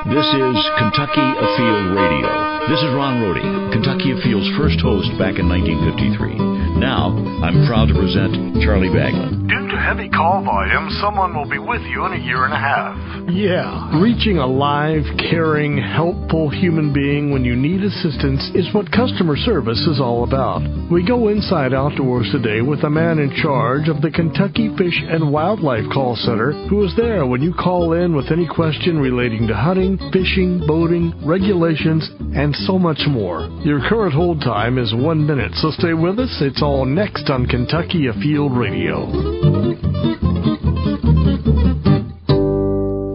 This is Kentucky Afield Radio. This is Ron Rohde, Kentucky Afield's first host back in 1953. Now, I'm proud to present Charlie Baglin. Due to heavy call volume, someone will be with you in a year and a half. Yeah, reaching a live, caring, helpful human being when you need assistance is what customer service is all about. We go inside outdoors today with a man in charge of the Kentucky Fish and Wildlife Call Center who is there when you call in with any question relating to hunting, fishing, boating, regulations, and so much more. Your current hold time is 1 minute, so stay with us. It's all next on Kentucky Afield Radio.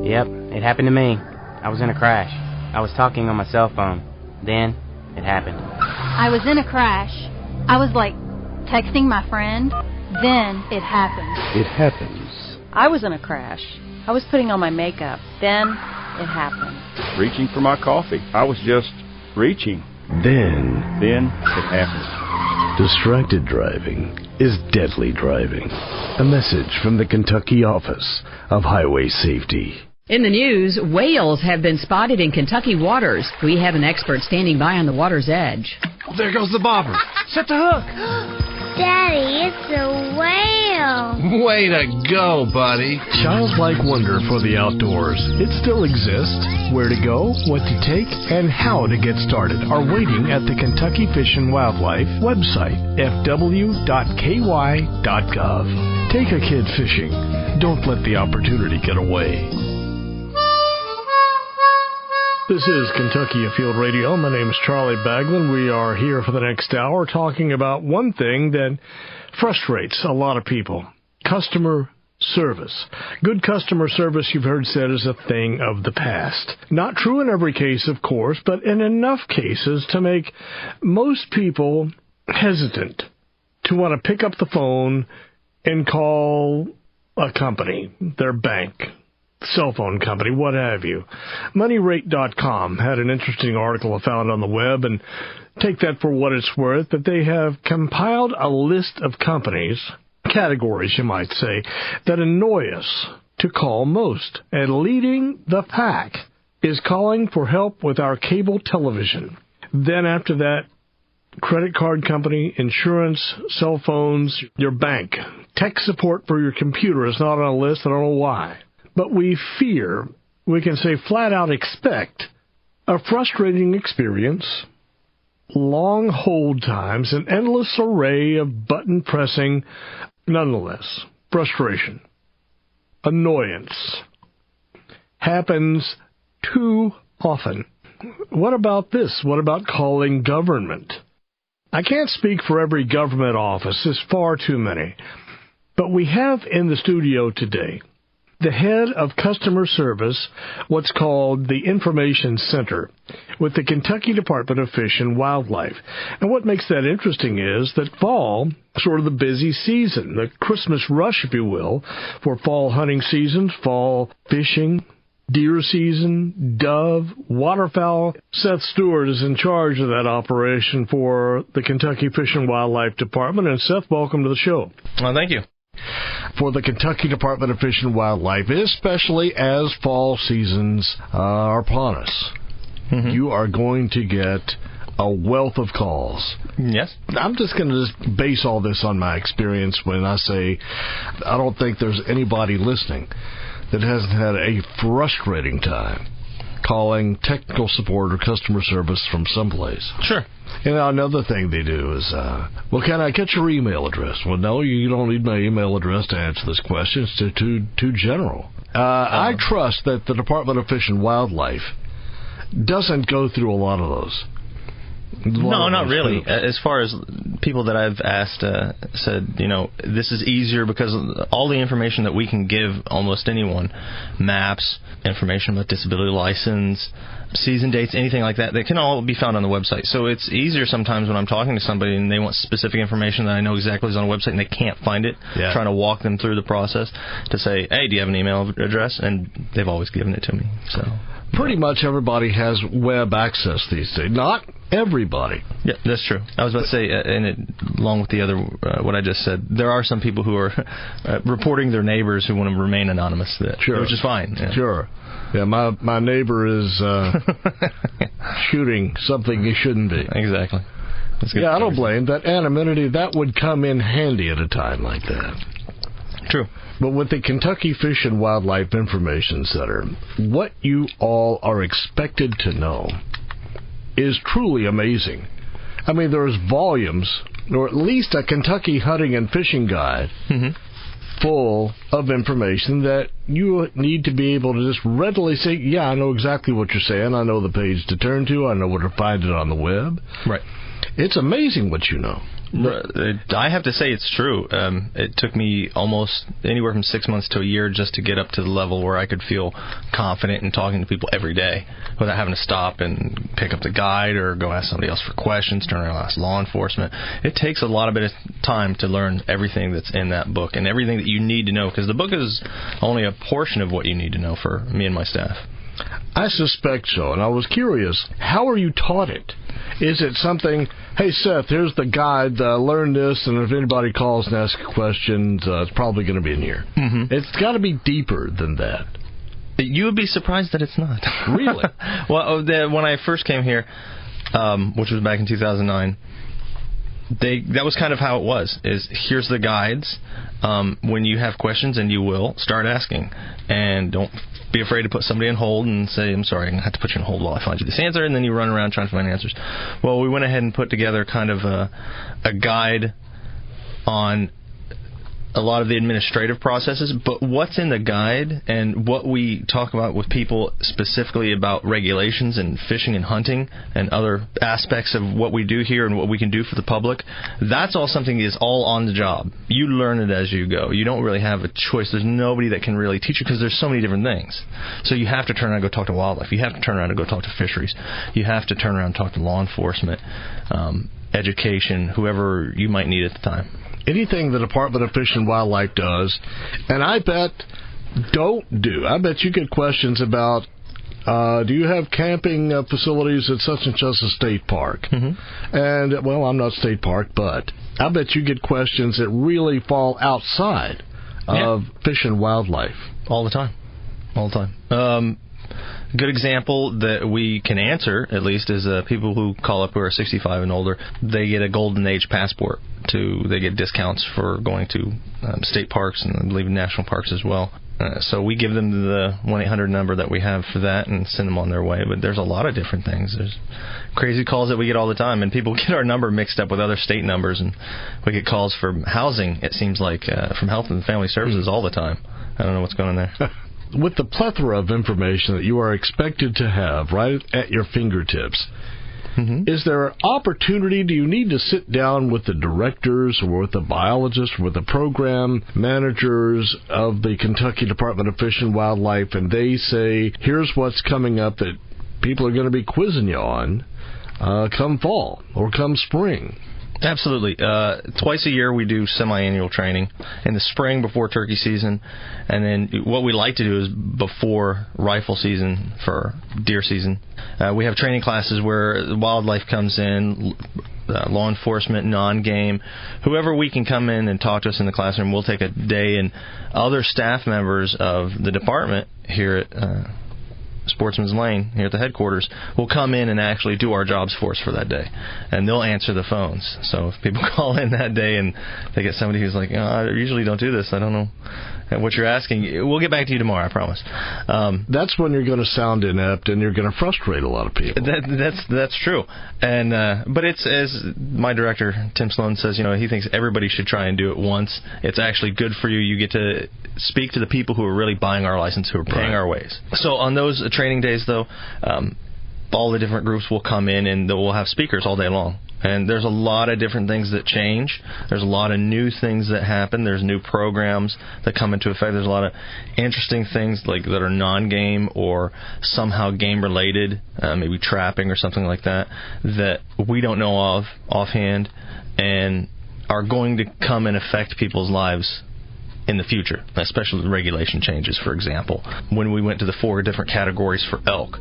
Yep, it happened to me. I was in a crash. I was talking on my cell phone. Then, it happened. I was in a crash. I was texting my friend. Then, it happened. It happens. I was in a crash. I was putting on my makeup. Then, it happened. Reaching for my coffee. I was just reaching. Then it happened. Distracted driving is deadly driving. A message from the Kentucky Office of Highway Safety. In the news, whales have been spotted in Kentucky waters. We have an expert standing by on the water's edge. There goes the bobber. Set the hook. Daddy, it's a whale. Way to go, buddy. Childlike wonder for the outdoors. It still exists. Where to go, what to take, and how to get started are waiting at the Kentucky Fish and Wildlife website, fw.ky.gov. Take a kid fishing. Don't let the opportunity get away. This is Kentucky Afield Radio. My name is Charlie Baglin. We are here for the next hour talking about one thing that frustrates a lot of people: customer service. Good customer service, you've heard said, is a thing of the past. Not true in every case, of course, but in enough cases to make most people hesitant to want to pick up the phone and call a company, their bank, cell phone company, what have you. MoneyRate.com had an interesting article I found on the web, and take that for what it's worth, that they have compiled a list of companies, categories you might say, that annoy us to call most. And leading the pack is calling for help with our cable television. Then after that, credit card company, insurance, cell phones, your bank. Tech support for your computer is not on a list. I don't know why. But we fear, we can say flat out expect, a frustrating experience, long hold times, an endless array of button pressing. Nonetheless, frustration, annoyance happens too often. What about this? What about calling government? I can't speak for every government office. There's far too many. But we have in the studio today the head of customer service, what's called the Information Center, with the Kentucky Department of Fish and Wildlife. And what makes that interesting is that fall, sort of the busy season, the Christmas rush, if you will, for fall hunting seasons, fall fishing, deer season, dove, waterfowl. Seth Stewart is in charge of that operation for the Kentucky Fish and Wildlife Department. And Seth, welcome to the show. Well, thank you. For the Kentucky Department of Fish and Wildlife, especially as fall seasons are upon us, you are going to get a wealth of calls. Yes. I'm just going to just base all this on my experience when I say I don't think there's anybody listening that hasn't had a frustrating time calling technical support or customer service from someplace. Sure. And another thing they do is, well, can I get your email address? Well, no, you don't need my email address to answer this question. It's too general. I trust that the Department of Fish and Wildlife doesn't go through a lot of those. No, not really. As far as people that I've asked said, this is easier because all the information that we can give almost anyone, maps, information about disability license, season dates, anything like that, they can all be found on the website. So it's easier sometimes when I'm talking to somebody and they want specific information that I know exactly is on the website and they can't find it, trying to walk them through the process to say, hey, do you have an email address? And they've always given it to me. So pretty much everybody has web access these days. Not everybody. Yeah, that's true. I was about to say, along with the other, what I just said, there are some people who are reporting their neighbors who want to remain anonymous, which is fine. Yeah. Sure. Yeah, my neighbor is shooting something he shouldn't be. Exactly. Yeah, I don't blame that anonymity. That would come in handy at a time like that. True. But with the Kentucky Fish and Wildlife Information Center, what you all are expected to know is truly amazing. I mean, there's volumes, or at least a Kentucky hunting and fishing guide, full of information that you need to be able to just readily say, yeah, I know exactly what you're saying. I know the page to turn to. I know where to find it on the web. Right. It's amazing what you know. I have to say it's true. It took me almost anywhere from 6 months to a year just to get up to the level where I could feel confident in talking to people every day without having to stop and pick up the guide or go ask somebody else for questions, turn around and ask law enforcement. It takes a lot of time to learn everything that's in that book and everything that you need to know, because the book is only a portion of what you need to know for me and my staff. I suspect so, and I was curious, how are you taught it? Is it something, hey, Seth, here's the guide, learn this, and if anybody calls and asks questions, it's probably going to be in here. It's got to be deeper than that. You would be surprised that it's not. Really? Well, when I first came here, which was back in 2009, that was kind of how it was, is here's the guides. When you have questions, and you will, start asking. And don't be afraid to put somebody on hold and say, I'm sorry, I'm going to have to put you on hold while I find you this answer, and then you run around trying to find answers. Well, we went ahead and put together kind of a guide on a lot of the administrative processes, but what's in the guide and what we talk about with people specifically about regulations and fishing and hunting and other aspects of what we do here and what we can do for the public, that's all something that is all on the job. You learn it as you go. You don't really have a choice. There's nobody that can really teach you because there's so many different things. So you have to turn around and go talk to wildlife. You have to turn around and go talk to fisheries. You have to turn around and talk to law enforcement, education, whoever you might need at the time. Anything the Department of Fish and Wildlife does, and I bet I bet you get questions about, do you have camping facilities at such and such a state park? And, well, I'm not state park, but I bet you get questions that really fall outside of fish and wildlife. All the time. Good example that we can answer, at least, is people who call up who are 65 and older. They get a golden age passport. They get discounts for going to state parks and I believe national parks as well. So we give them the 1-800 number that we have for that and send them on their way. But there's a lot of different things. There's crazy calls that we get all the time, and people get our number mixed up with other state numbers, and we get calls from housing, it seems like, from Health and Family Services all the time. I don't know what's going on there. With the plethora of information that you are expected to have right at your fingertips, is there an opportunity? Do you need to sit down with the directors or with the biologists or with the program managers of the Kentucky Department of Fish and Wildlife, and they say, here's what's coming up that people are going to be quizzing you on come fall or come spring? Absolutely. Twice a year we do semi-annual training. In the spring before turkey season, and then what we like to do is before rifle season for deer season. We have training classes where wildlife comes in, law enforcement, non-game, whoever we can come in and talk to us in the classroom. We'll take a day, and other staff members of the department here at Sportsman's Lane here at the headquarters will come in and actually do our jobs for us for that day, and they'll answer the phones. So if people call in that day and they get somebody who's like, I usually don't do this, I don't know what you're asking, we'll get back to you tomorrow, I promise. That's when you're going to sound inept and you're going to frustrate a lot of people. That's true. And but it's, as my director Tim Sloan says, he thinks everybody should try and do it once. It's actually good for you. You get to speak to the people who are really buying our license, who are paying our ways. So on those training days, though, all the different groups will come in and we'll have speakers all day long. And there's a lot of different things that change. There's a lot of new things that happen. There's new programs that come into effect. There's a lot of interesting things like that are non-game or somehow game-related, maybe trapping or something like that we don't know of offhand and are going to come and affect people's lives in the future, especially the regulation changes, for example. When we went to the 4 different categories for elk,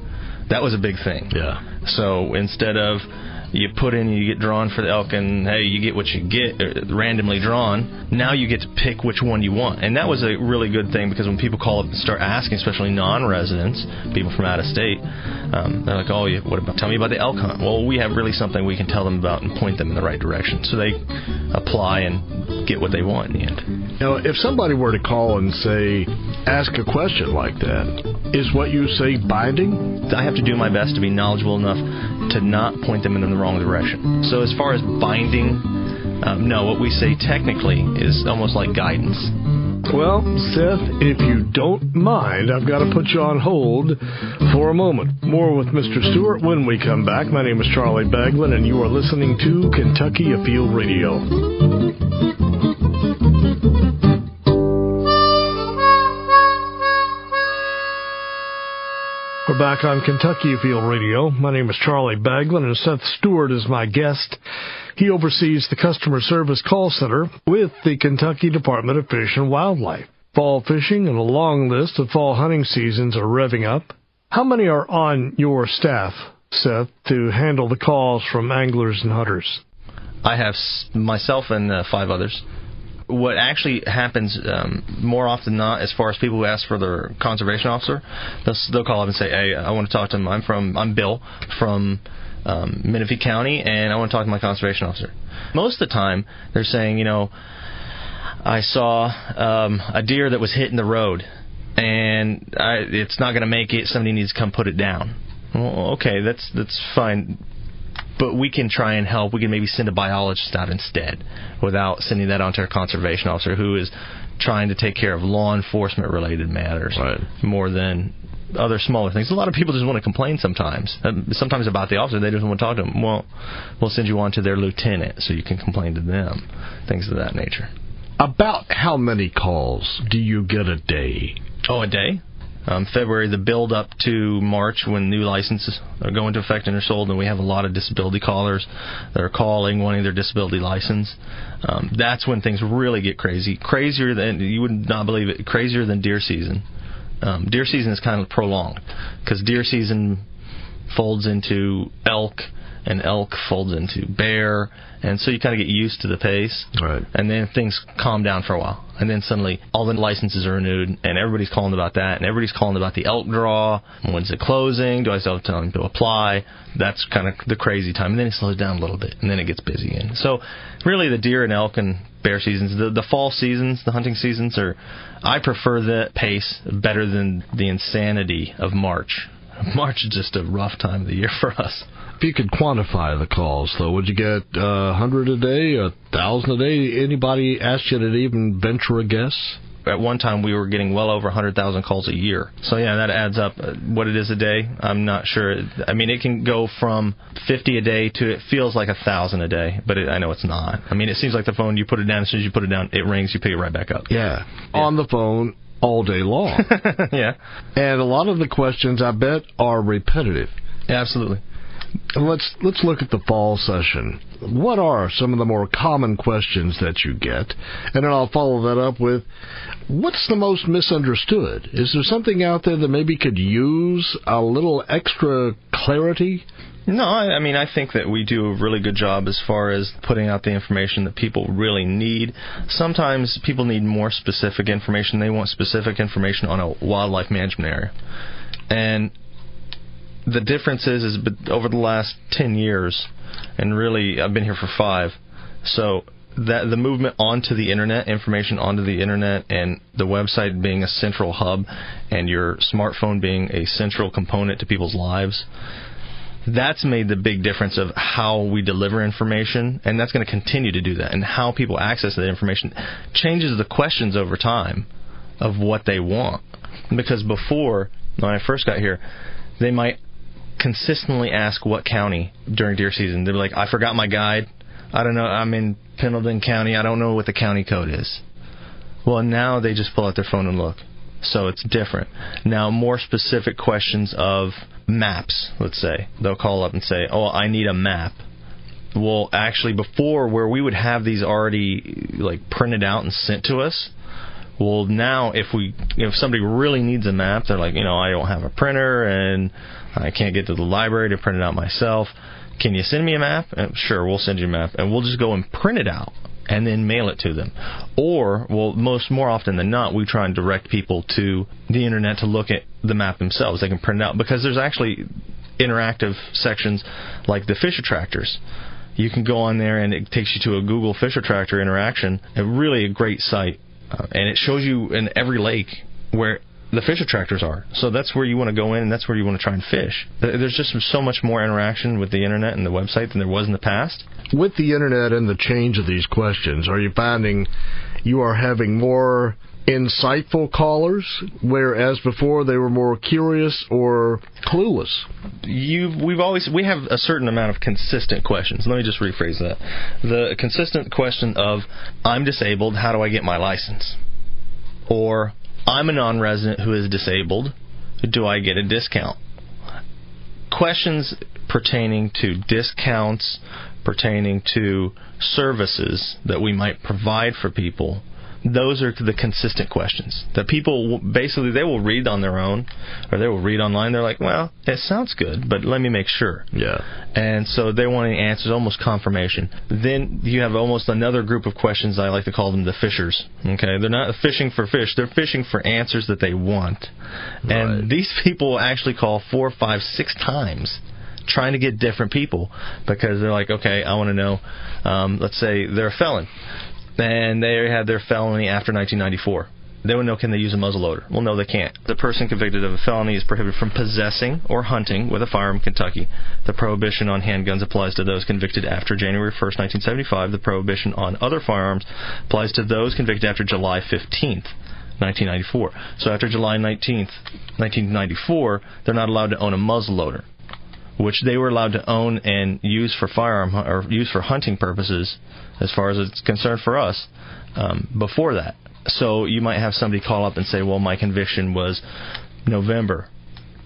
that was a big thing. Yeah. So instead of you put in, you get drawn for the elk, and hey, you get what you get, randomly drawn. Now you get to pick which one you want. And that was a really good thing, because when people call up and start asking, especially non-residents, people from out of state, they're like, oh, tell me about the elk hunt. Well, we have really something we can tell them about and point them in the right direction. So they apply and get what they want in the end. Now, if somebody were to call and say, ask a question like that, is what you say binding? I have to do my best to be knowledgeable enough to not point them in the wrong direction. So as far as binding, no, what we say technically is almost like guidance. Well, Seth, if you don't mind, I've got to put you on hold for a moment. More with Mr. Stewart when we come back. My name is Charlie Baglin, and you are listening to Kentucky Afield Radio. We're back on Kentucky Afield Radio. My name is Charlie Baglin, and Seth Stewart is my guest. He oversees the customer service call center with the Kentucky Department of Fish and Wildlife. Fall fishing and a long list of fall hunting seasons are revving up. How many are on your staff, Seth, to handle the calls from anglers and hunters? I have myself and 5 others. What actually happens more often than not, as far as people who ask for their conservation officer, they'll call up and say, hey, I want to talk to him. I'm Bill from Menifee County, and I want to talk to my conservation officer. Most of the time, they're saying, I saw a deer that was hitting the road, and it's not going to make it. Somebody needs to come put it down. Well, okay, that's fine. But we can try and help. We can maybe send a biologist out instead without sending that on to our conservation officer, who is trying to take care of law enforcement-related matters more than other smaller things. A lot of people just want to complain sometimes about the officer. They just want to talk to them. Well, we'll send you on to their lieutenant so you can complain to them, things of that nature. About how many calls do you get a day? Oh, a day? February, the build up to March, when new licenses are going into effect and are sold, and we have a lot of disability callers that are calling, wanting their disability license. That's when things really get crazy. Crazier than, you would not believe it, crazier than deer season. Deer season is kind of prolonged, because deer season folds into elk, and elk folds into bear, and so you kind of get used to the pace. Right. And then things calm down for a while, and then suddenly all the licenses are renewed, and everybody's calling about that, and everybody's calling about the elk draw. When's it closing? Do I still tell them to apply? That's kind of the crazy time, and then it slows down a little bit, and then it gets busy again. So really the deer and elk and bear seasons, the fall seasons, the hunting seasons, I prefer the pace better than the insanity of March. March is just a rough time of the year for us. If you could quantify the calls, though, would you get 100 a day, 1,000 a day? Anybody ask you to even venture a guess? At one time, we were getting well over 100,000 calls a year. So, yeah, that adds up. What it is a day, I'm not sure. I mean, it can go from 50 a day to it feels like 1,000 a day, but I know it's not. I mean, it seems like the phone, you put it down, as soon as you put it down, it rings, you pick it right back up. Yeah. On the phone all day long. Yeah. And a lot of the questions, I bet, are repetitive. Yeah, absolutely. Let's look at the fall session. What are some of the more common questions that you get? And then I'll follow that up with, what's the most misunderstood? Is there something out there that maybe could use a little extra clarity? No, I mean, I think that we do a really good job as far as putting out the information that people really need. Sometimes people need more specific information. They want specific information on a wildlife management area. And the difference is over the last 10 years, and really I've been here for 5, so that the movement onto the internet, information onto the internet, and the website being a central hub, and your smartphone being a central component to people's lives, that's made the big difference of how we deliver information, and that's going to continue to do that. And how people access that information changes the questions over time of what they want. Because before, when I first got here, they might consistently ask what county during deer season. They'd be like, I forgot my guide. I don't know. I'm in Pendleton County. I don't know what the county code is. Well, now they just pull out their phone and look. So it's different. Now, more specific questions of maps, let's say. They'll call up and say, oh, I need a map. Well, actually, before, where we would have these already printed out and sent to us, well, now if somebody really needs a map, they're like, I don't have a printer and I can't get to the library to print it out myself. Can you send me a map? Sure, we'll send you a map, and we'll just go and print it out and then mail it to them. Or, well, more often than not, we try and direct people to the internet to look at the map themselves. They can print it out, because there's actually interactive sections like the fish attractors. You can go on there and it takes you to a Google fish attractor interaction, really a great site, and it shows you in every lake where the fish attractors are. So that's where you want to go in, and that's where you want to try and fish. There's just so much more interaction with the internet and the website than there was in the past. With the internet and the change of these questions, are you finding you are having more insightful callers, whereas before they were more curious or clueless? We have a certain amount of consistent questions. Let me just rephrase that. The consistent question of, I'm disabled, how do I get my license? Or, I'm a non-resident who is disabled, do I get a discount? Questions pertaining to discounts, pertaining to services that we might provide for people, those are the consistent questions that people basically, they will read on their own, or they will read online. They're like, well, it sounds good, but let me make sure. Yeah. And so they want answers, almost confirmation. Then you have almost another group of questions. I like to call them the fishers. Okay, they're not fishing for fish. They're fishing for answers that they want. Right. And these people actually call 4, 5, 6 times, trying to get different people, because they're like, okay, I want to know, let's say they're a felon, and they had their felony after 1994. They would know, can they use a muzzleloader? Well, no, they can't. The person convicted of a felony is prohibited from possessing or hunting with a firearm in Kentucky. The prohibition on handguns applies to those convicted after January 1st, 1975. The prohibition on other firearms applies to those convicted after July 15th, 1994. So after July 19th, 1994, they're not allowed to own a muzzleloader, which they were allowed to own and use for firearm or use for hunting purposes, as far as it's concerned for us, before that. So you might have somebody call up and say, well, my conviction was November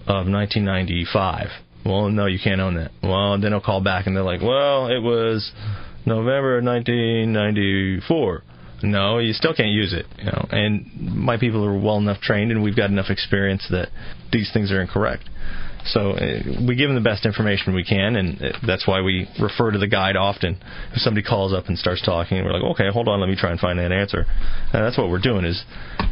of 1995. Well, no, you can't own that. Well, then they'll call back and they're like, well, it was November 1994. No, you still can't use it. You know, and my people are well enough trained, and we've got enough experience that these things are incorrect. So we give them the best information we can, and that's why we refer to the guide often. If somebody calls up and starts talking, we're like, okay, hold on, let me try and find that answer. That's what we're doing, is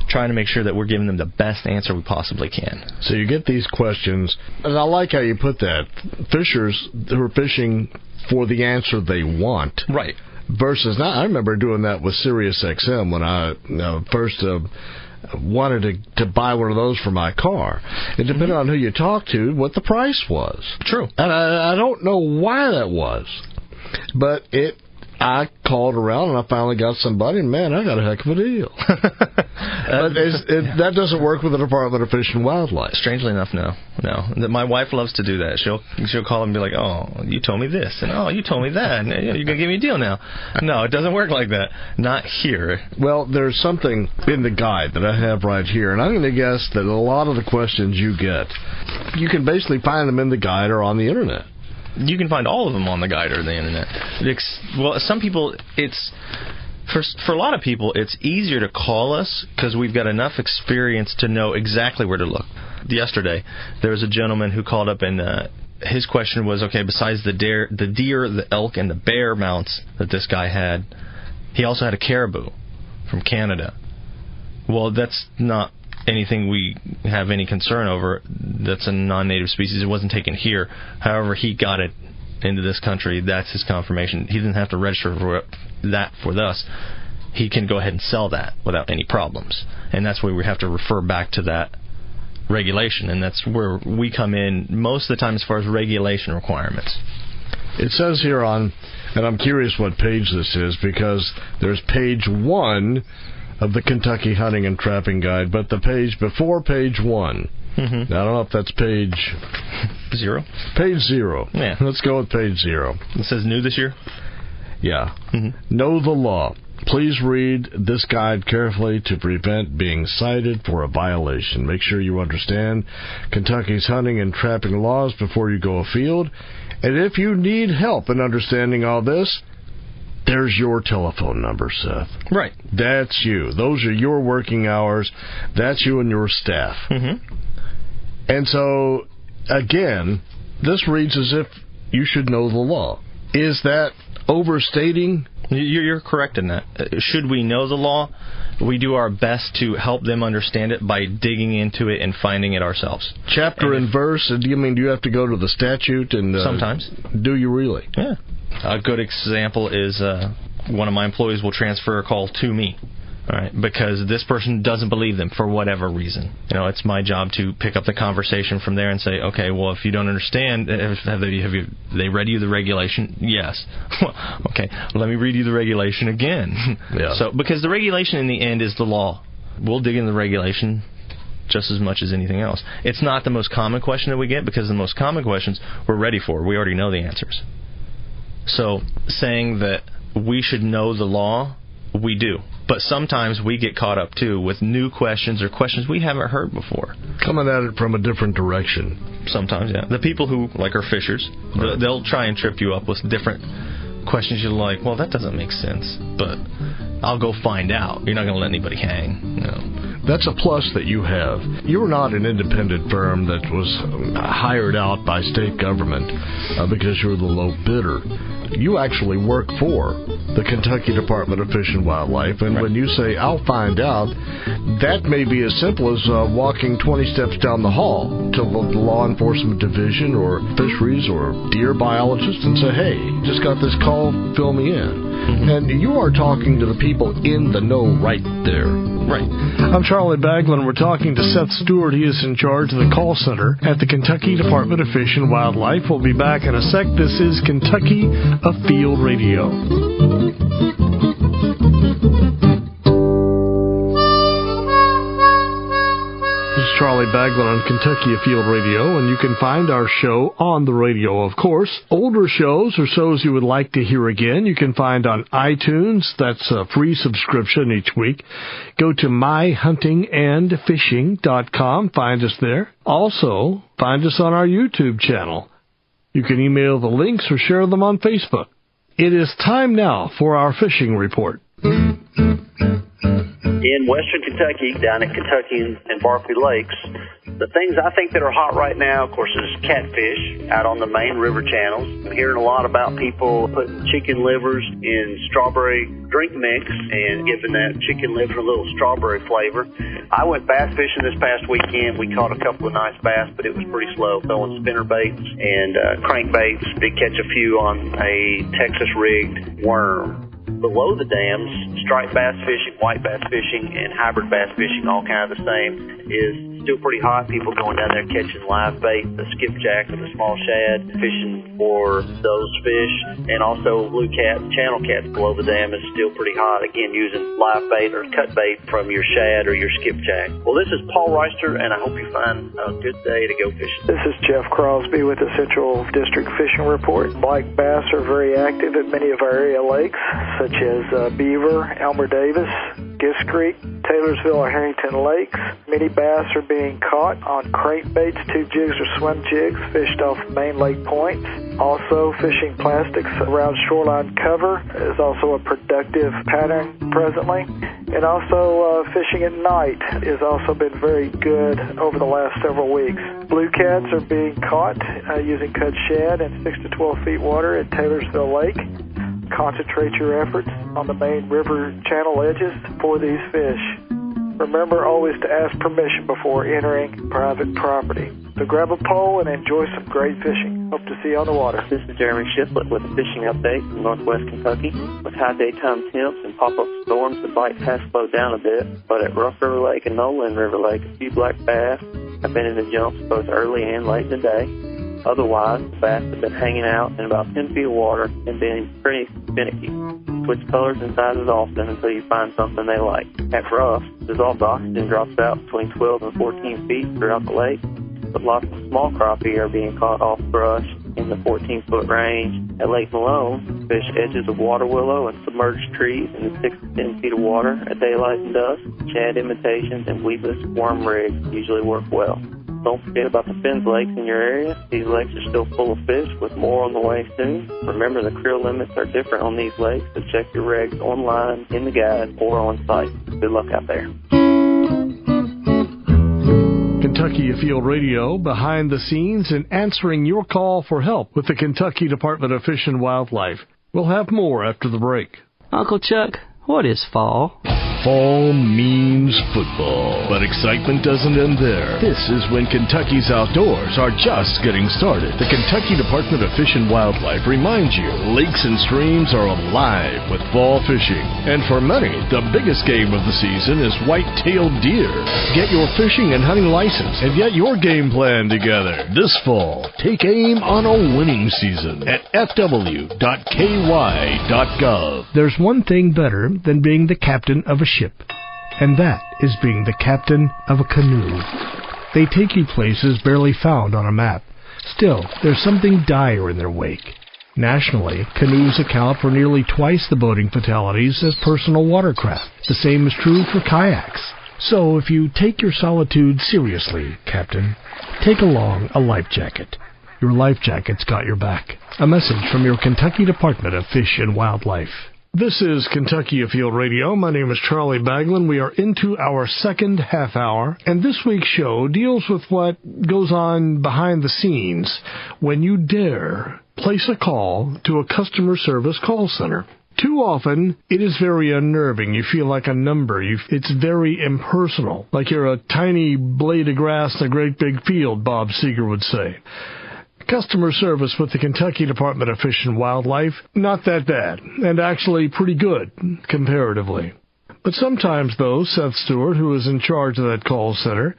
trying to make sure that we're giving them the best answer we possibly can. So you get these questions, and I like how you put that. Fishers who are fishing for the answer they want. Right. Versus, now I remember doing that with Sirius XM when I first wanted to buy one of those for my car. It depended on who you talked to, what the price was. True. And I don't know why that was, but I called around and I finally got somebody, and man, I got a heck of a deal. But that doesn't work with the Department of Fish and Wildlife. Strangely enough, no. My wife loves to do that. She'll call and be like, oh, you told me this, and oh, you told me that, and you're going to give me a deal now. No, it doesn't work like that. Not here. Well, there's something in the guide that I have right here, and I'm going to guess that a lot of the questions you get, you can basically find them in the guide or on the internet. You can find all of them on the guide or the internet. Well, some people, for a lot of people, it's easier to call us because we've got enough experience to know exactly where to look. Yesterday, there was a gentleman who called up, and his question was, okay, besides the deer, the elk, and the bear mounts that this guy had, he also had a caribou from Canada. Well, that's not anything we have any concern over. That's a non-native species. It wasn't taken here. However, he got it into this country. That's his confirmation. He didn't have to register for that with us. He can go ahead and sell that without any problems. And that's where we have to refer back to that regulation. And that's where we come in most of the time as far as regulation requirements. It says here on, and I'm curious what page this is, because there's page 1 of the Kentucky Hunting and Trapping Guide, but the page before page 1. Mm-hmm. Now, I don't know if that's page 0. Page 0. Yeah. Let's go with page 0. It says new this year? Yeah. Mm-hmm. Know the law. Please read this guide carefully to prevent being cited for a violation. Make sure you understand Kentucky's hunting and trapping laws before you go afield. And if you need help in understanding all this, there's your telephone number, Seth. Right. That's you. Those are your working hours. That's you and your staff. Mm-hmm. And so, again, this reads as if you should know the law. Is that overstating? You're correct in that. Should we know the law? We do our best to help them understand it by digging into it and finding it ourselves. Chapter and verse? Do you have to go to the statute? And sometimes. Do you really? Yeah. A good example is one of my employees will transfer a call to me. All right, because this person doesn't believe them for whatever reason. It's my job to pick up the conversation from there and say, okay, well, if you don't understand, have they read you the regulation? Yes. Okay, let me read you the regulation again. Yeah. So, because the regulation in the end is the law. We'll dig in the regulation just as much as anything else. It's not the most common question that we get, because the most common questions we're ready for. We already know the answers. So, saying that we should know the law, we do. But sometimes we get caught up, too, with new questions or questions we haven't heard before. Coming at it from a different direction. Sometimes, yeah. The people who, like, are fishers, right, they'll try and trip you up with different questions. You're like, well, that doesn't make sense, but I'll go find out. You're not going to let anybody hang. That's a plus that you have. You're not an independent firm that was hired out by state government because you're the low bidder. You actually work for the Kentucky Department of Fish and Wildlife, and when you say, I'll find out, that may be as simple as walking 20 steps down the hall to the law enforcement division or fisheries or deer biologist and say, hey, just got this call, fill me in. And you are talking to the people in the know right there. Right. I'm Charlie Baglin. We're talking to Seth Stewart. He is in charge of the call center at the Kentucky Department of Fish and Wildlife. We'll be back in a sec. This is Kentucky Afield Radio. Charlie Baglin on Kentucky Afield Radio, and you can find our show on the radio, of course. Older shows or shows you would like to hear again, you can find on iTunes. That's a free subscription each week. Go to myhuntingandfishing.com. Find us there. Also, find us on our YouTube channel. You can email the links or share them on Facebook. It is time now for our fishing report. In western Kentucky, down at Kentucky and Barkley Lakes, the things I think that are hot right now, of course, is catfish out on the main river channels. I'm hearing a lot about people putting chicken livers in strawberry drink mix and giving that chicken liver a little strawberry flavor. I went bass fishing this past weekend. We caught a couple of nice bass, but it was pretty slow, throwing spinner baits and crankbaits. Did catch a few on a Texas rigged worm. Below the dams, striped bass fishing, white bass fishing, and hybrid bass fishing, all kind of the same, is still pretty hot. People going down there catching live bait, the skipjack and the small shad, fishing for those fish, and also blue cat, channel cats below the dam is still pretty hot. Again, using live bait or cut bait from your shad or your skipjack. Well, this is Paul Reister, and I hope you find a good day to go fishing. This is Jeff Crosby with the Central District Fishing Report. Black bass are very active at many of our area lakes, such as Beaver, Elmer Davis, Gist Creek, Taylorsville, or Harrington Lakes. Many bass are being caught on crankbaits, tube jigs, or swim jigs fished off main lake points. Also, fishing plastics around shoreline cover is also a productive pattern presently. And also, fishing at night has also been very good over the last several weeks. Blue cats are being caught using cut shad in 6 to 12 feet water at Taylorsville Lake. Concentrate your efforts on the main river channel edges for these fish. Remember always to ask permission before entering private property. So grab a pole and enjoy some great fishing. Hope to see you on the water. This is Jeremy Shiplett with a fishing update from northwest Kentucky. With high daytime temps and pop-up storms, the bite has slowed down a bit, but at Rough River Lake and Nolan River Lake, a few black bass have been in the jumps both early and late in the day. Otherwise, the bass have been hanging out in about 10 feet of water and being pretty finicky. Switch colors and sizes often until you find something they like. At Rough, dissolved oxygen drops out between 12 and 14 feet throughout the lake, but lots of small crappie are being caught off brush in the 14-foot range. At Lake Malone, fish edges of water willow and submerged trees in the 6 to 10 feet of water at daylight and dusk. Shad imitations and weedless worm rigs usually work well. Don't forget about the Fins Lakes in your area. These lakes are still full of fish, with more on the way soon. Remember, the creel limits are different on these lakes, so check your regs online, in the guide, or on site. Good luck out there. Kentucky Afield Radio, behind the scenes and answering your call for help with the Kentucky Department of Fish and Wildlife. We'll have more after the break. Uncle Chuck, what is fall? Fall means football, but excitement doesn't end there. This is when Kentucky's outdoors are just getting started. The Kentucky Department of Fish and Wildlife reminds you lakes and streams are alive with fall fishing. And for many, the biggest game of the season is white-tailed deer. Get your fishing and hunting license and get your game plan together. This fall, take aim on a winning season at fw.ky.gov. There's one thing better than being the captain of a ship, and that is being the captain of a canoe. They take you places barely found on a map. Still, there's something dire in their wake. Nationally, canoes account for nearly twice the boating fatalities as personal watercraft. The same is true for kayaks. So if you take your solitude seriously, Captain, take along a life jacket. Your life jacket's got your back. A message from your Kentucky Department of Fish and Wildlife. This is Kentucky Afield Radio. My name is Charlie Baglin. We are into our second half hour, and this week's show deals with what goes on behind the scenes when you dare place a call to a customer service call center. Too often, it is very unnerving. You feel like a number. It's very impersonal, like you're a tiny blade of grass in a great big field, Bob Seger would say. Customer service with the Kentucky Department of Fish and Wildlife, not that bad, and actually pretty good, comparatively. But sometimes, though, Seth Stewart, who is in charge of that call center,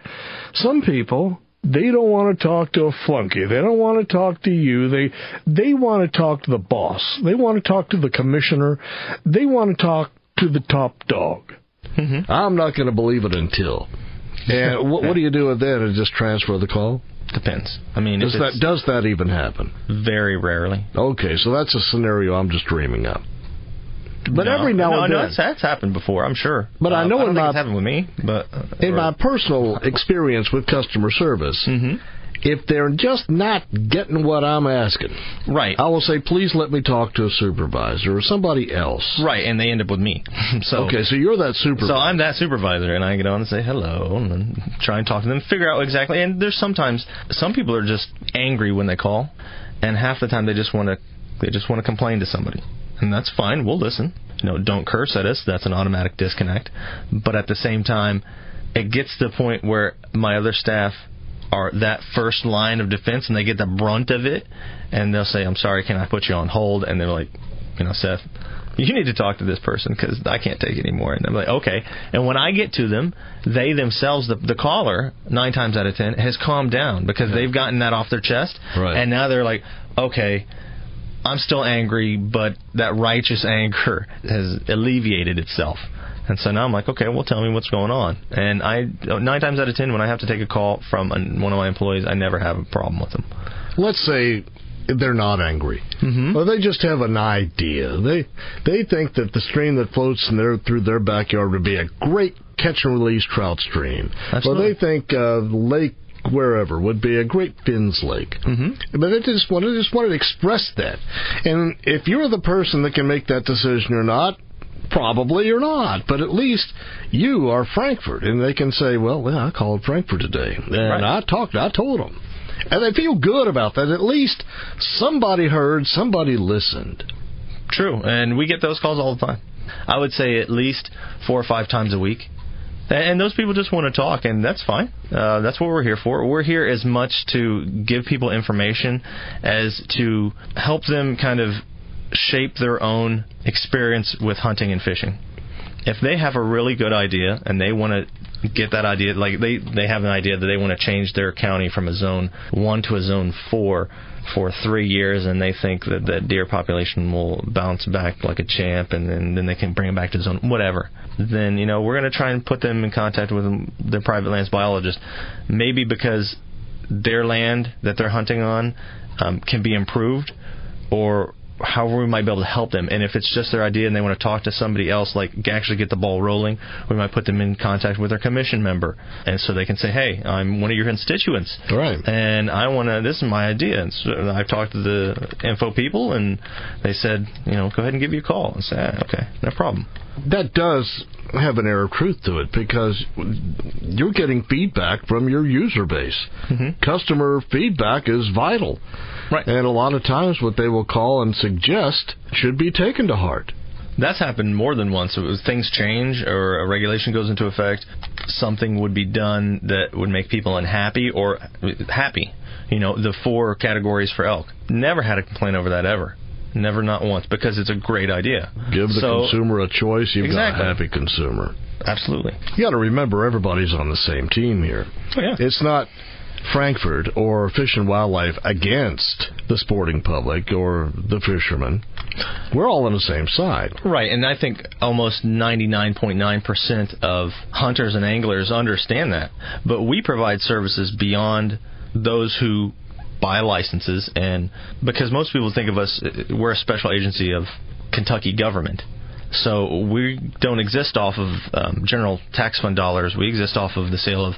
some people, they don't want to talk to a flunky. They don't want to talk to you. They want to talk to the boss. They want to talk to the commissioner. They want to talk to the top dog. I'm not going to believe it until. And what do you do with that? And just transfer the call? Depends. I mean, does that even happen? Very rarely. Okay, so that's a scenario I'm just dreaming up. But every now and then, that's happened before, I'm sure. But I know I don't think it's happened with me. But in my personal experience with customer service, if they're just not getting what I'm asking, right, I will say, please let me talk to a supervisor or somebody else. Right, and they end up with me. Okay, so you're that supervisor. So I'm that supervisor, and I get on and say hello, and then try and talk to them, figure out exactly. And there's sometimes some people are just angry when they call, and half the time they just want to complain to somebody, and that's fine. We'll listen. Don't curse at us. That's an automatic disconnect. But at the same time, it gets to the point where my other staff are that first line of defense, and they get the brunt of it, and they'll say, I'm sorry, can I put you on hold? And they're like, Seth, you need to talk to this person because I can't take it anymore. And I'm like, okay. And when I get to them, they themselves, the caller, 9 times out of 10, has calmed down because they've gotten that off their chest. Right. And now they're like, okay, I'm still angry, but that righteous anger has alleviated itself. And so now I'm like, okay, well, tell me what's going on. And 9 times out of 10, when I have to take a call from one of my employees, I never have a problem with them. Let's say they're not angry. Well, they just have an idea. They think that the stream that floats through their backyard would be a great catch-and-release trout stream. Absolutely. Well, they think Lake wherever would be a great Fins Lake. But they just want to express that. And if you're the person that can make that decision or not, probably you're not, but at least you are Frankfurt, and they can say, well, I called Frankfurt today, and I told them. And they feel good about that. At least somebody heard, somebody listened. True, and we get those calls all the time. I would say at least 4 or 5 times a week. And those people just want to talk, and that's fine. That's what we're here for. We're here as much to give people information as to help them kind of shape their own experience with hunting and fishing. If they have a really good idea and they want to get that idea, like they have an idea that they want to change their county from a zone 1 to a zone 4 for 3 years, and they think that the deer population will bounce back like a champ, and then they can bring it back to zone whatever, then we're going to try and put them in contact with their private lands biologist, maybe because their land that they're hunting on can be improved, or however we might be able to help them. And if it's just their idea and they want to talk to somebody else, like actually get the ball rolling, we might put them in contact with their commission member. And so they can say, hey, I'm one of your constituents. Right. And I want to, this is my idea. And so I've talked to the info people, and they said, go ahead and give you a call. And say, okay, no problem. That does have an air of truth to it, because you're getting feedback from your user base. Customer feedback is vital. Right. And a lot of times what they will call and suggest should be taken to heart. That's happened more than once. It was things change or a regulation goes into effect, something would be done that would make people unhappy or happy. The 4 categories for elk. Never had a complaint over that ever. Never, not once, because it's a great idea. Give the consumer a choice, you've got a happy consumer. Absolutely. You got to remember, everybody's on the same team here. Oh, yeah. It's not Frankfurt or Fish and Wildlife against the sporting public or the fishermen. We're all on the same side. Right, and I think almost 99.9% of hunters and anglers understand that. But we provide services beyond those who buy licenses, and because most people think of us, we're a special agency of Kentucky government. So we don't exist off of general tax fund dollars. We exist off of the sale of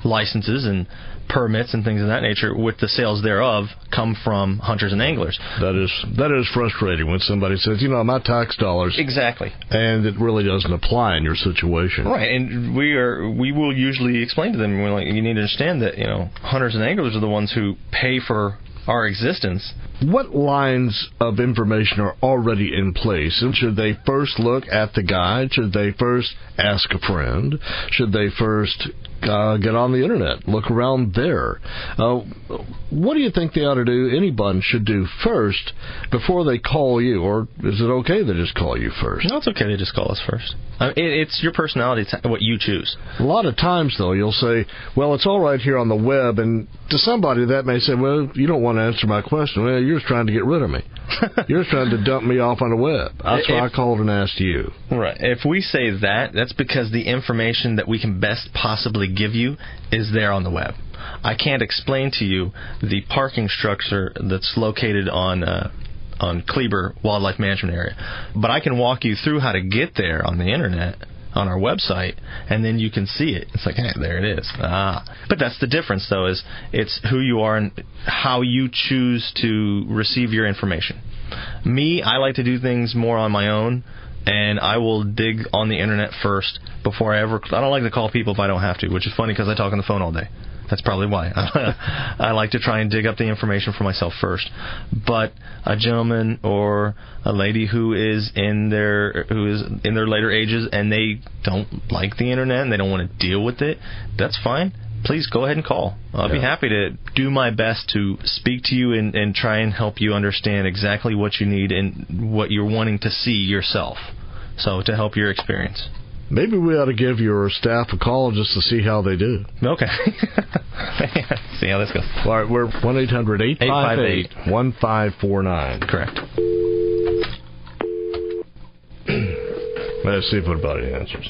licenses and permits and things of that nature, with the sales thereof come from hunters and anglers. That is frustrating when somebody says, my tax dollars. Exactly. And it really doesn't apply in your situation. Right, and we will usually explain to them, you need to understand that, hunters and anglers are the ones who pay for our existence. What lines of information are already in place? And should they first look at the guide? Should they first ask a friend? Should they first get on the internet, look around there? What do you think they ought to do, anyone should do first before they call you? Or is it okay to just call you first? No, it's okay to just call us first. It's your personality, it's what you choose. A lot of times, though, you'll say, well, it's all right here on the web, and to somebody that may say, well, you don't want to answer my question. Well, you're just trying to get rid of me. You're trying to dump me off on the web. That's why I called and asked you. Right. If we say that, that's because the information that we can best possibly give you is there on the web. I can't explain to you the parking structure that's located on Kleber Wildlife Management Area, but I can walk you through how to get there on the internet, on our website, and then you can see it. It's like, hey, there it is. But that's the difference, though, is it's who you are and how you choose to receive your information. Me, I like to do things more on my own, and I will dig on the internet first before I don't like to call people if I don't have to, which is funny because I talk on the phone all day. That's probably why. I like to try and dig up the information for myself first. But a gentleman or a lady who is in their later ages and they don't like the internet and they don't want to deal with it, that's fine. Please go ahead and call. I'll be happy to do my best to speak to you and try and help you understand exactly what you need and what you're wanting to see yourself. So to help your experience. Maybe we ought to give your staff a call just to see how they do. Okay. See how this goes. All right, we're 1-800-858-1549. Correct. Let's see if anybody answers.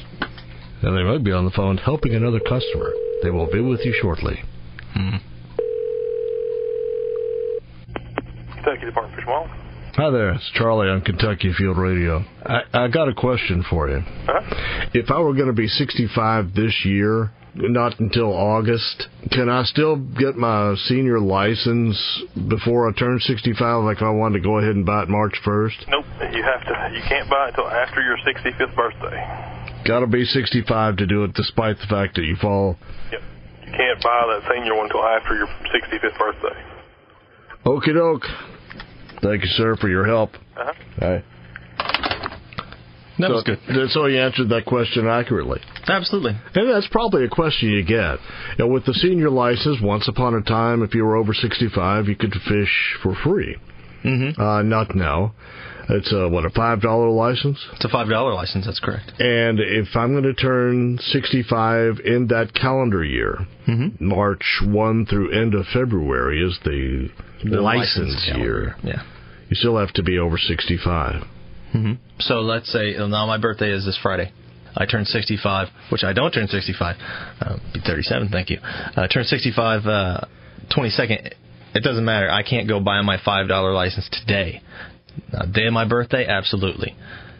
And they might be on the phone helping another customer. They will be with you shortly. Kentucky Department of Fish and Wildlife. Hi there, it's Charlie on Kentucky Afield Radio. I got a question for you. If I were going to be 65 this year, not until August, can I still get my senior license before I turn 65, like if I wanted to go ahead and buy it March 1st? Nope, you can't buy it until after your 65th birthday. Got to be 65 to do it, despite the fact that you fall... Yep, you can't buy that senior one until after your 65th birthday. Okie doke. Thank you, sir, for your help. All right. That was good. So you answered that question accurately. Absolutely. And that's probably a question you get. With the senior license, once upon a time, if you were over 65, you could fish for free. Not now. It's a $5 license? It's a $5 license, that's correct. And if I'm going to turn 65 in that calendar year, March 1 through end of February is the license year. Yeah. You still have to be over 65. So let's say, now my birthday is this Friday. I turn 65, which I don't turn 65. Be 37, thank you. I turn 65 22nd. It doesn't matter. I can't go buy my $5 license today. Day of my birthday, absolutely.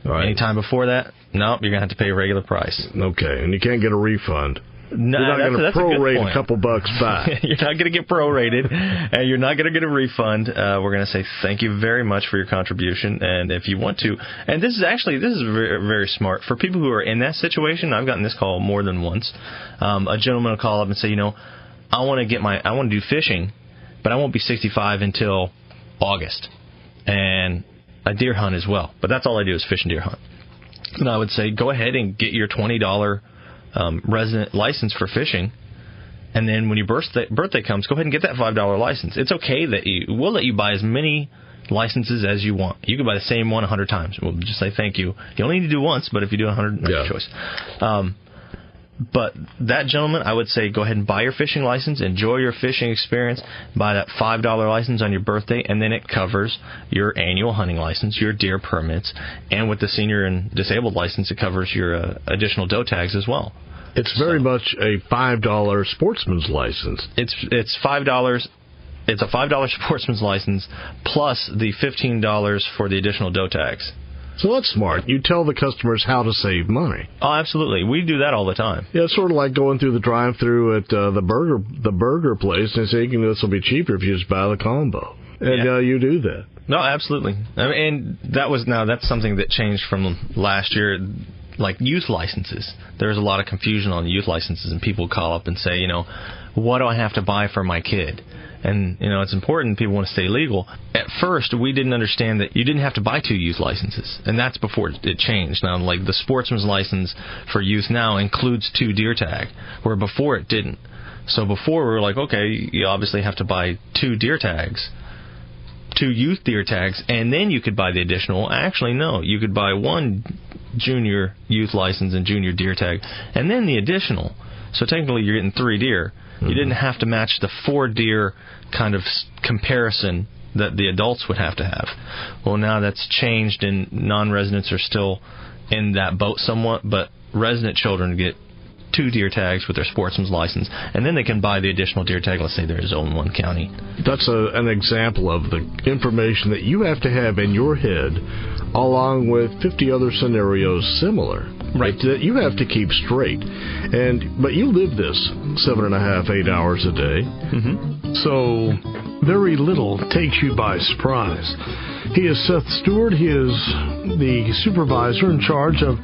All right. Anytime before that, nope, you're going to have to pay a regular price. Okay, and you can't get a refund. No, you're not going to prorate a couple bucks back. You're not going to get prorated, and you're not going to get a refund. We're going to say thank you very much for your contribution, and if you want to, and this is very, very smart. For people who are in that situation, I've gotten this call more than once. A gentleman will call up and say, I want to do fishing, but I won't be 65 until August, and a deer hunt as well. But that's all I do is fish and deer hunt. And I would say, go ahead and get your $20 resident license for fishing, and then when your birthday comes, go ahead and get that $5 license. It's okay that we'll let you buy as many licenses as you want. You can buy the same one 100 times. We'll just say thank you. You only need to do once, but if you do 100, that's your choice. But that gentleman, I would say, go ahead and buy your fishing license, enjoy your fishing experience, buy that $5 license on your birthday, and then it covers your annual hunting license, your deer permits, and with the senior and disabled license, it covers your additional doe tags as well. It's very much a $5 sportsman's license. It's $5. It's a $5 sportsman's license plus the $15 for the additional doe tags. So that's smart. You tell the customers how to save money. Oh, absolutely. We do that all the time. Yeah, it's sort of like going through the drive-thru at the burger place and saying, this will be cheaper if you just buy the combo. And you do that. No, absolutely. And that's something that changed from last year. Like youth licenses. There's a lot of confusion on youth licenses, and people call up and say, what do I have to buy for my kid? And, it's important. People want to stay legal. At first, we didn't understand that you didn't have to buy 2 youth licenses. And that's before it changed. Now, like the sportsman's license for youth now includes 2 deer tag, where before it didn't. So before we were like, okay, you obviously have to buy 2 deer tags, 2 youth deer tags, and then you could buy the additional. Actually, no. You could buy 1 junior youth license and junior deer tag, and then the additional. So technically, you're getting 3 deer. You didn't have to match the 4 deer kind of comparison that the adults would have to have. Well, now that's changed, and non-residents are still in that boat somewhat, but resident children get 2 deer tags with their sportsman's license, and then they can buy the additional deer tag. Let's say they're in Zone 1 county. That's an example of the information that you have to have in your head, along with 50 other scenarios similar. Right. That you have to keep straight. But you live this 7.5, 8 hours a day. Mm-hmm. So very little takes you by surprise. He is Seth Stewart. He is the supervisor in charge of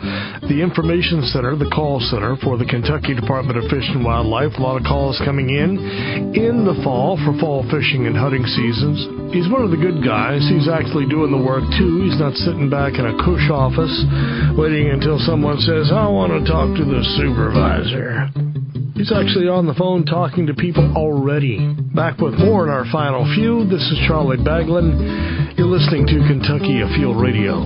the information center, the call center for the Kentucky Department of Fish and Wildlife. A lot of calls coming in the fall for fall fishing and hunting seasons. He's one of the good guys. He's actually doing the work, too. He's not sitting back in a cush office waiting until someone says, I want to talk to the supervisor. He's actually on the phone talking to people already. Back with more in our final few. This is Charlie Baglin. You're listening to Kentucky Afield Radio.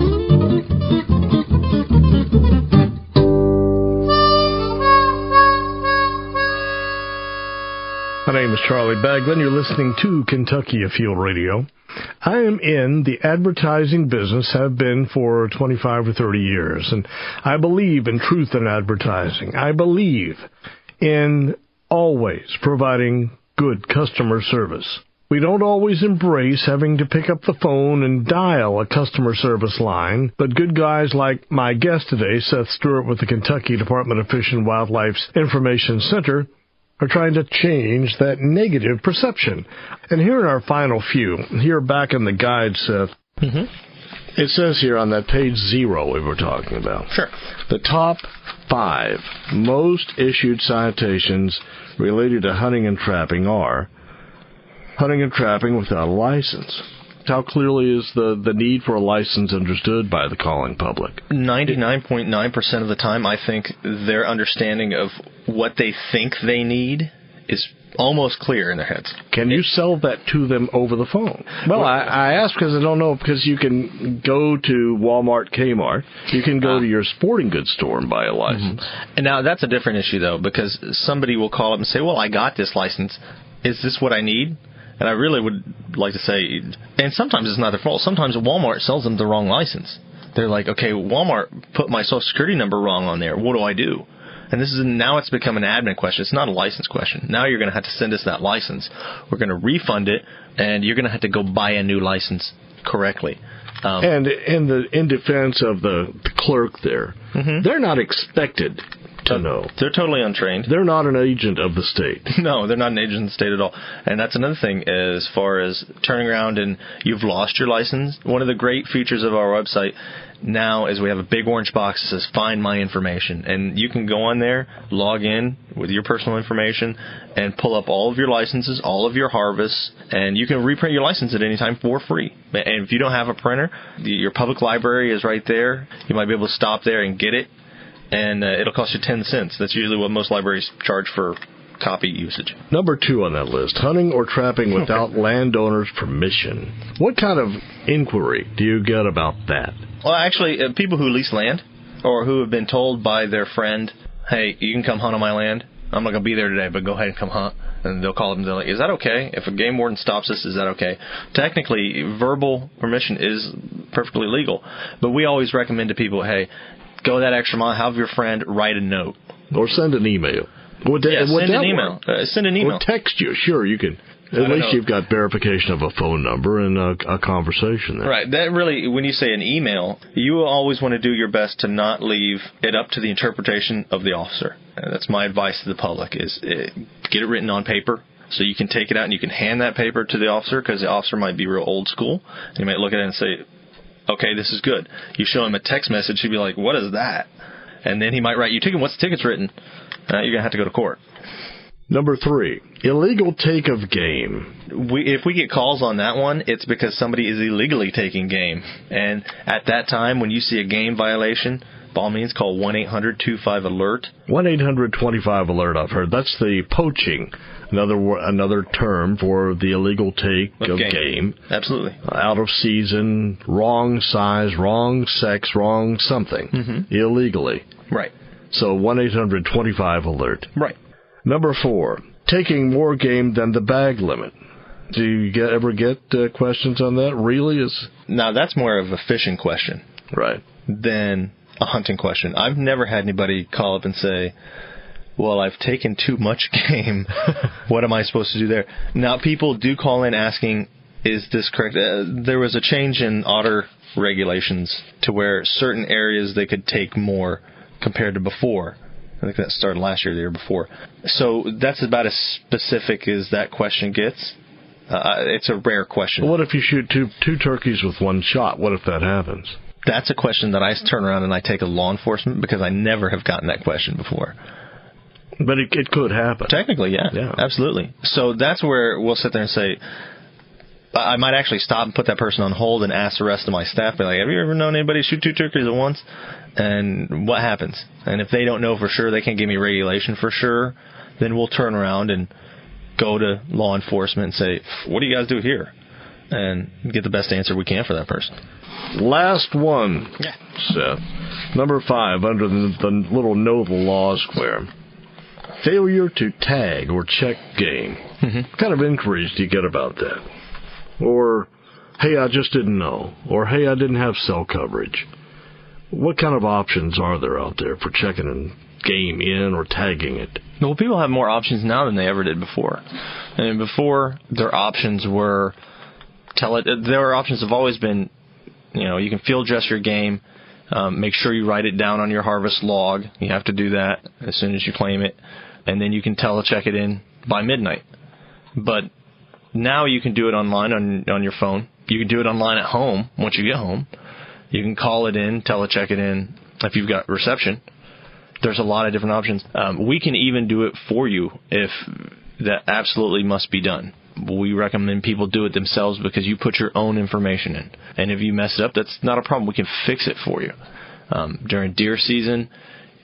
My name is Charlie Baglin. You're listening to Kentucky Afield Radio. I am in the advertising business, have been for 25 or 30 years, and I believe in truth in advertising. I believe in always providing good customer service. We don't always embrace having to pick up the phone and dial a customer service line, but good guys like my guest today, Seth Stewart with the Kentucky Department of Fish and Wildlife's Information Center, are trying to change that negative perception. And here in our final few, here back in the guide, Seth, it says here on that page 0 we were talking about. Sure. The top 5 most issued citations related to hunting and trapping are hunting and trapping without a license. How clearly is the need for a license understood by the calling public? 99.9% of the time, I think their understanding of what they think they need is almost clear in their heads. Can you sell that to them over the phone? Well, I ask because I don't know, because you can go to Walmart, Kmart. You can go to your sporting goods store and buy a license. And now that's a different issue, though, because somebody will call up and say, well, I got this license. Is this what I need? And I really would like to say, and sometimes it's not their fault. Sometimes Walmart sells them the wrong license. They're like, okay, Walmart put my social security number wrong on there. What do I do? And now it's become an admin question. It's not a license question. Now you're going to have to send us that license. We're going to refund it, and you're going to have to go buy a new license correctly. And in defense of the clerk there, they're not expected to know. They're totally untrained. They're not an agent of the state. No, they're not an agent of the state at all. And that's another thing as far as turning around and you've lost your license. One of the great features of our website now is we have a big orange box that says Find My Information. And you can go on there, log in with your personal information, and pull up all of your licenses, all of your harvests, and you can reprint your license at any time for free. And if you don't have a printer, your public library is right there. You might be able to stop there and get it. And it'll cost you 10 cents. That's usually what most libraries charge for copy usage. Number 2 on that list, hunting or trapping without landowners' permission. What kind of inquiry do you get about that? Well, actually, people who lease land or who have been told by their friend, hey, you can come hunt on my land. I'm not going to be there today, but go ahead and come hunt. And they'll call them and they're like, is that okay? If a game warden stops us, is that okay? Technically, verbal permission is perfectly legal. But we always recommend to people, hey, go that extra mile, have your friend write a note. Or send an email. Send an email. Send an email. Or text you. Sure, you can. At least you've got verification of a phone number and a conversation there. Right. That really, when you say an email, you will always want to do your best to not leave it up to the interpretation of the officer. That's my advice to the public, is get it written on paper so you can take it out and you can hand that paper to the officer, because the officer might be real old school. He might look at it and say, okay, this is good. You show him a text message, he'd be like, what is that? And then he might write you a ticket. Once the ticket's written, you're going to have to go to court. Number 3, illegal take of game. If we get calls on that one, it's because somebody is illegally taking game. And at that time, when you see a game violation, by all means, call 1-800-25-ALERT. 1-800-25-ALERT, I've heard. That's the poaching. Another term for the illegal take of game. Absolutely. Out of season, wrong size, wrong sex, wrong something. Illegally. Right. So 1-800-25-ALERT. Right. Number 4, taking more game than the bag limit. Do you ever get questions on that? Really? Now, that's more of a fishing question. Right. Than a hunting question. I've never had anybody call up and say, well, I've taken too much game. What am I supposed to do there? Now, people do call in asking, is this correct? There was a change in otter regulations to where certain areas they could take more compared to before. I think that started last year, the year before. So that's about as specific as that question gets. It's a rare question. What if you shoot two turkeys with one shot? What if that happens? That's a question that I turn around and I take to law enforcement, because I never have gotten that question before. But it could happen. Technically, yeah, absolutely. So that's where we'll sit there and say, I might actually stop and put that person on hold and ask the rest of my staff, be like, have you ever known anybody shoot 2 turkeys at once? And what happens? And if they don't know for sure, they can't give me regulation for sure, then we'll turn around and go to law enforcement and say, what do you guys do here? And get the best answer we can for that person. Last one, Seth. Number 5, under the little know the law square. Failure to tag or check game. What kind of inquiries do you get about that? Or, hey, I just didn't know. Or, hey, I didn't have cell coverage. What kind of options are there out there for checking a game in or tagging it? Well, people have more options now than they ever did before. And before, their options were their options have always been, you can field dress your game. Make sure you write it down on your harvest log. You have to do that as soon as you claim it. And then you can telecheck it in by midnight. But now you can do it online on your phone. You can do it online at home once you get home. You can call it in, telecheck it in if you've got reception. There's a lot of different options. We can even do it for you if that absolutely must be done. We recommend people do it themselves because you put your own information in. And if you mess it up, that's not a problem. We can fix it for you. During deer season,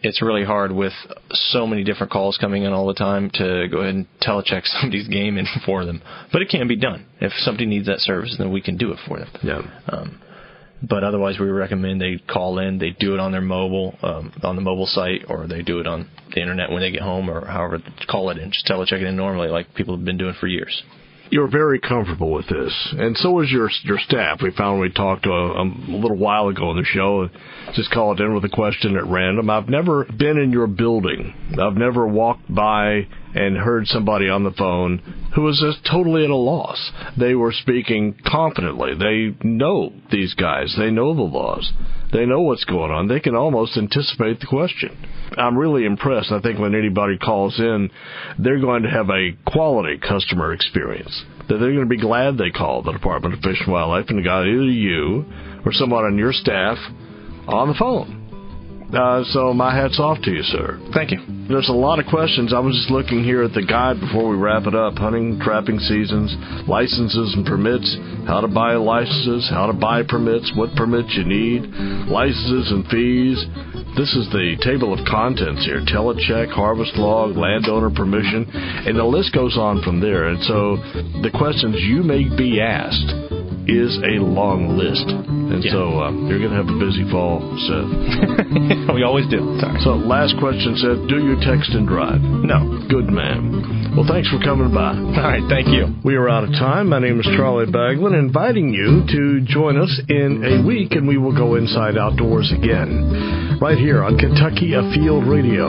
it's really hard with so many different calls coming in all the time to go ahead and telecheck somebody's game in for them. But it can be done. If somebody needs that service, then we can do it for them. Yeah. But otherwise, we recommend they call in, they do it on their mobile, on the mobile site, or they do it on the internet when they get home, or however, call it in. Just telecheck it in normally like people have been doing for years. You're very comfortable with this, and so is your staff. We found when we talked to a little while ago on the show, just call it in with a question at random. I've never been in your building. I've never walked by and heard somebody on the phone who was just totally at a loss. They were speaking confidently. They know these guys. They know the laws. They know what's going on. They can almost anticipate the question. I'm really impressed. I think when anybody calls in, they're going to have a quality customer experience. That they're going to be glad they called the Department of Fish and Wildlife and got either you or someone on your staff on the phone. So my hat's off to you, sir. Thank you. There's a lot of questions. I was just looking here at the guide before we wrap it up. Hunting, trapping seasons, licenses and permits, how to buy licenses, how to buy permits, what permits you need, licenses and fees. This is the table of contents here. Telecheck, harvest log, landowner permission, and the list goes on from there. And so the questions you may be asked is a long list. And so you're going to have a busy fall, Seth. We always do. Sorry. So last question, Seth, do you text and drive? No. Good man. Well, thanks for coming by. All right, thank you. We are out of time. My name is Charlie Baglin, inviting you to join us in a week, and we will go inside outdoors again, right here on Kentucky Afield Radio.